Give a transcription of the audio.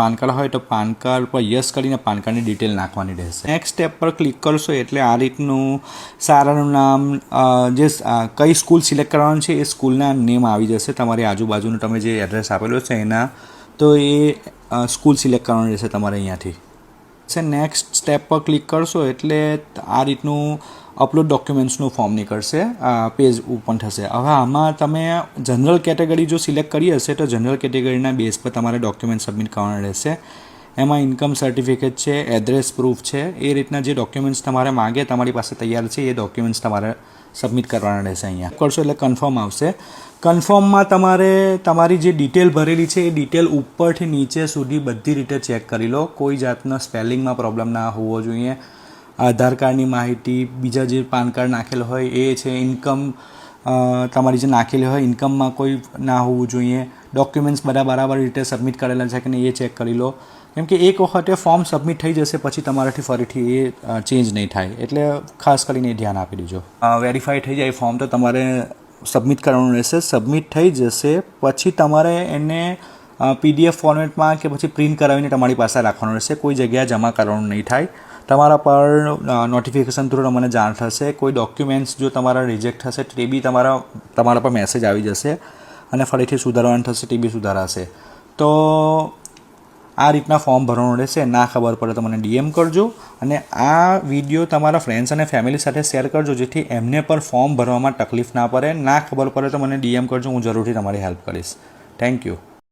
PAN card હોય તો PAN card પર યસ કરીને પાન કાર્ડની ડિટેલ નાખવાની રહેશે. નેક્સ્ટ સ્ટેપ પર ક્લિક કરશો એટલે આ રીતનું શાળાનું નામ, જે કઈ સ્કૂલ સિલેક્ટ કરવાનું છે એ સ્કૂલના નેમ આવી જશે. તમારી આજુબાજુનું તમે જે એડ્રેસ આપેલું છે એના, તો એ સ્કૂલ સિલેક્ટ કરવાનું રહેશે તમારે અહીંયાથી. નેક્સ્ટ સ્ટેપ પર ક્લિક કરશો એટલે આ રીતનું અપલોડ ડોક્યુમેન્ટ્સનું ફોર્મ નીકળશે, પેજ ઓપન થશે. હવે આમાં તમે જનરલ કેટેગરી જો સિલેક્ટ કરી હશે તો જનરલ કેટેગરીના બેઝ પર તમારે ડોક્યુમેન્ટ સબમિટ કરવાના રહેશે. એમાં ઇન્કમ સર્ટિફિકેટ છે, એડ્રેસ પ્રૂફ છે, એ રીતના જે ડોક્યુમેન્ટ્સ તમારે માગે તમારી પાસે તૈયાર છે એ ડોક્યુમેન્ટ્સ તમારે સબમિટ કરવાના રહેશે. અહીંયા કરશો એટલે કન્ફર્મ આવશે. કન્ફર્મમાં તમારે તમારી જે ડિટેલ ભરેલી છે એ ડિટેલ ઉપરથી નીચે સુધી બધી રીતે ચેક કરી લો. કોઈ જાતનો સ્પેલિંગમાં પ્રોબ્લેમ ના હોવો જોઈએ. આધાર કાર્ડની માહિતી, બીજા જે પાન કાર્ડ નાખેલો હોય એ છે, ઇન્કમ તમારી જે નાખેલી હોય ઇન્કમમાં કોઈ ના હોવું જોઈએ. ડોક્યુમેન્ટ્સ બધા બરાબર રીતે સબમિટ કરેલા છે કે નહીં એ ચેક કરી લો. કેમ કે એક વખતે ફોર્મ સબમિટ થઈ જશે પછી તમારાથી ફરીથી એ ચેન્જ નહીં થાય, એટલે ખાસ કરીને ધ્યાન આપી દેજો. વેરીફાઈ થઈ જાય ફોર્મ તો તમારે સબમિટ કરવાનું રહેશે. સબમિટ થઈ જશે પછી તમારે એને PDF ફોર્મેટમાં કે પછી પ્રિન્ટ કરાવીને તમારી પાસે રાખવાનું રહેશે. કોઈ જગ્યાએ જમા કરવાનું નહીં થાય. તમારા પર નોટિફિકેશન થ્રુ તમને જાણ થશે. કોઈ ડોક્યુમેન્ટ્સ જો તમારા રિજેક્ટ થશે તે બી તમારા પર મેસેજ આવી જશે અને ફરીથી સુધારવાનું થશે તે બી સુધારાશે. તો આ રીતના ફોર્મ ભરવાનું રહેશે. ના ખબર પડે તો મને DM કરજો અને આ વિડીયો તમારા ફ્રેન્ડ્સ અને ફેમિલી સાથે શેર કરજો જેથી એમને પણ ફોર્મ ભરવામાં તકલીફ ના પડે. ના ખબર પડે તો મને DM કરજો, હું જરૂરથી તમારી હેલ્પ કરીશ. Thank you.